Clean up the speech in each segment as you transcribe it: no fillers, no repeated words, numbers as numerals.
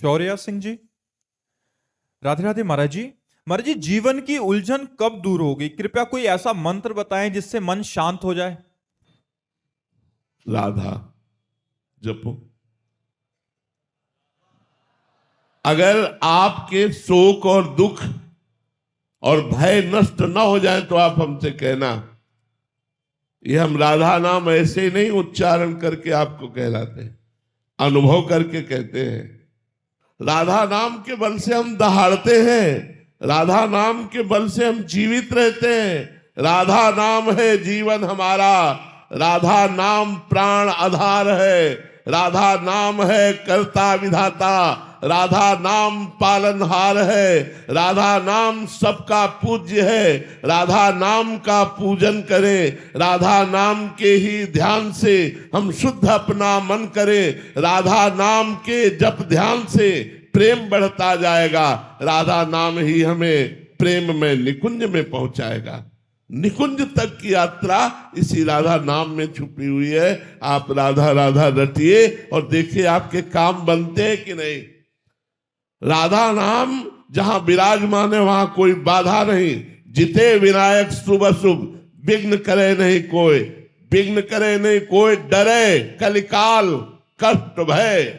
शौर्या सिंह जी। राधे राधे महाराज जी। महाराज जी, जीवन की उलझन कब दूर होगी? कृपया कोई ऐसा मंत्र बताएं जिससे मन शांत हो जाए। राधा जपो। अगर आपके शोक और दुख और भय नष्ट न हो जाए तो आप हमसे कहना। ये हम राधा नाम ऐसे नहीं उच्चारण करके आपको कहलाते, अनुभव करके कहते हैं। राधा नाम के बल से हम दहाड़ते हैं, राधा नाम के बल से हम जीवित रहते हैं। राधा नाम है जीवन हमारा, राधा नाम प्राण आधार है, राधा नाम है कर्ता विधाता, राधा नाम पालनहार है, राधा नाम सबका पूज्य है। राधा नाम का पूजन करें, राधा नाम के ही ध्यान से हम शुद्ध अपना मन करें। राधा नाम के जप ध्यान से प्रेम बढ़ता जाएगा। राधा नाम ही हमें प्रेम में निकुंज में पहुंचाएगा। निकुंज तक की यात्रा इसी राधा नाम में छुपी हुई है। आप राधा राधा रटिए और देखिए आपके काम बनते हैं कि नहीं। राधा नाम जहां विराजमान है वहां कोई बाधा नहीं। जिते विनायक शुभ शुभ, विघ्न करे नहीं कोई, विघ्न करे नहीं कोई, डरे कलिकाल कष्ट भय।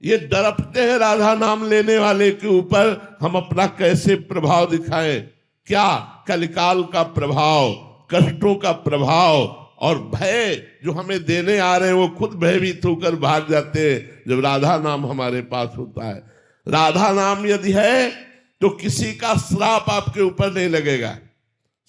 ये डरपते हैं राधा नाम लेने वाले के ऊपर। हम अपना कैसे प्रभाव दिखाएं? क्या कलिकाल का प्रभाव, कष्टों का प्रभाव और भय जो हमें देने आ रहे हैं वो खुद भयभीत होकर भाग जाते हैं जब राधा नाम हमारे पास होता है। राधा नाम यदि है तो किसी का श्राप आपके ऊपर नहीं लगेगा।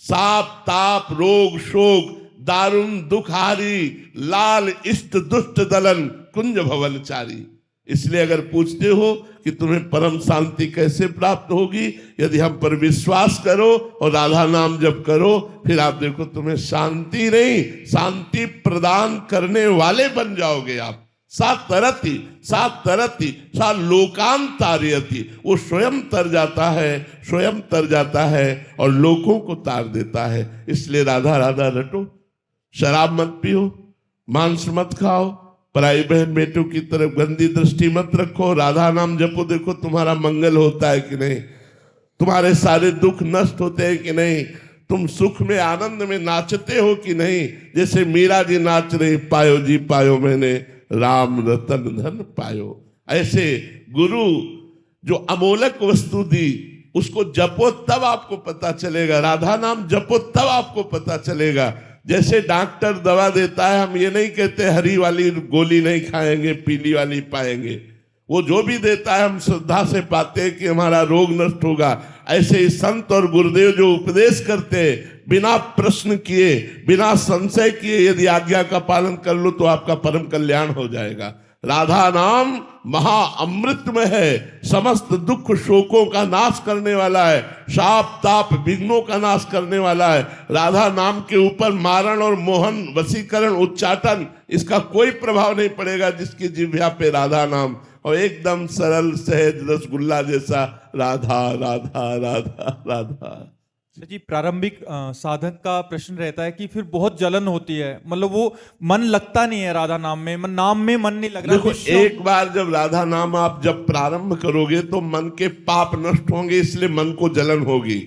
साप ताप रोग शोक दारुण दुखारी, लाल इष्ट दुष्ट दलन कुंज भवनचारी। इसलिए अगर पूछते हो कि तुम्हें परम शांति कैसे प्राप्त होगी, यदि हम पर विश्वास करो और राधा नाम जप करो, फिर आप देखो तुम्हें शांति नहीं शांति प्रदान करने वाले बन जाओगे आप। सा तरती सा लोकांतार्यति। वो स्वयं तर जाता है, स्वयं तर जाता है और लोगों को तार देता है। इसलिए राधा राधा रटो, शराब मत पियो, मांस मत खाओ, पराई बहन बेटों की तरफ गंदी दृष्टि मत रखो, राधा नाम जपो। देखो तुम्हारा मंगल होता है कि नहीं, तुम्हारे सारे दुख नष्ट होते हैं कि नहीं, तुम सुख में आनंद में नाचते हो कि नहीं। जैसे मीरा जी नाच रही, पायो जी पायो मैंने राम रतन धन पायो। ऐसे गुरु जो अमोलक वस्तु दी उसको जपो तब आपको पता चलेगा। राधा नाम जपो तब आपको पता चलेगा। जैसे डॉक्टर दवा देता है, हम ये नहीं कहते हरी वाली गोली नहीं खाएंगे पीली वाली पाएंगे। वो जो भी देता है हम श्रद्धा से पाते हैं कि हमारा रोग नष्ट होगा। ऐसे ही संत और गुरुदेव जो उपदेश करते हैं बिना प्रश्न किए बिना संशय किए, यदि आज्ञा का पालन कर लो तो आपका परम कल्याण हो जाएगा। राधा नाम महा अमृत में है, समस्त दुख शोकों का नाश करने वाला है, शाप ताप विघ्नों का नाश करने वाला है। राधा नाम के ऊपर मारण और मोहन वशीकरण उच्चाटन इसका कोई प्रभाव नहीं पड़ेगा जिसकी जिह्वा पे राधा नाम। और एकदम सरल सहज रसगुल्ला जैसा राधा राधा राधा राधा। जी, प्रारंभिक साधक का प्रश्न रहता है कि फिर बहुत जलन होती है, मतलब वो मन लगता नहीं है राधा नाम में, नाम में मन नहीं लग रहा। देखो एक बार जब राधा नाम आप जब प्रारंभ करोगे तो मन के पाप नष्ट होंगे, इसलिए मन को जलन होगी।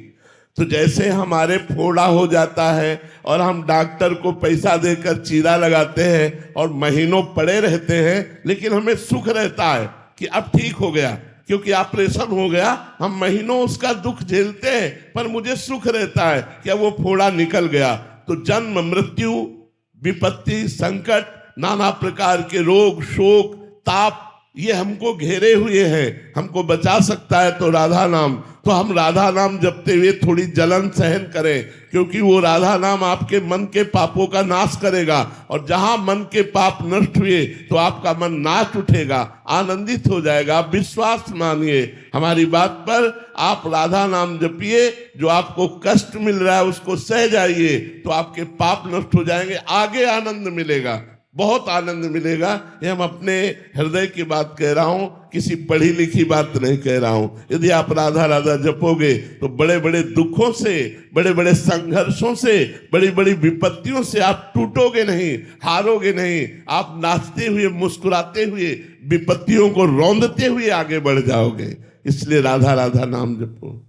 तो जैसे हमारे फोड़ा हो जाता है और हम डॉक्टर को पैसा देकर चीरा लगाते हैं और महीनों पड़े रहते हैं, लेकिन हमें सुख रहता है कि अब ठीक हो गया क्योंकि ऑपरेशन हो गया। हम महीनों उसका दुख झेलते हैं पर मुझे सुख रहता है कि अब वो फोड़ा निकल गया। तो जन्म मृत्यु विपत्ति संकट नाना प्रकार के रोग शोक ताप ये हमको घेरे हुए हैं, हमको बचा सकता है तो राधा नाम। तो हम राधा नाम जपते हुए थोड़ी जलन सहन करें, क्योंकि वो राधा नाम आपके मन के पापों का नाश करेगा। और जहां मन के पाप नष्ट हुए तो आपका मन नाच उठेगा, आनंदित हो जाएगा। आप विश्वास मानिए हमारी बात पर, आप राधा नाम जपिए। जो आपको कष्ट मिल रहा है उसको सह जाइए तो आपके पाप नष्ट हो जाएंगे, आगे आनंद मिलेगा। बहुत आनंद मिलेगा। ये हम अपने हृदय की बात कह रहा हूं, किसी पढ़ी लिखी बात नहीं कह रहा हूं। यदि आप राधा राधा जपोगे तो बड़े बड़े दुखों से, बड़े बड़े संघर्षों से, बड़ी बड़ी विपत्तियों से आप टूटोगे नहीं, हारोगे नहीं। आप नाचते हुए, मुस्कुराते हुए, विपत्तियों को रौंदते हुए आगे बढ़ जाओगे। इसलिए राधा राधा नाम जपो।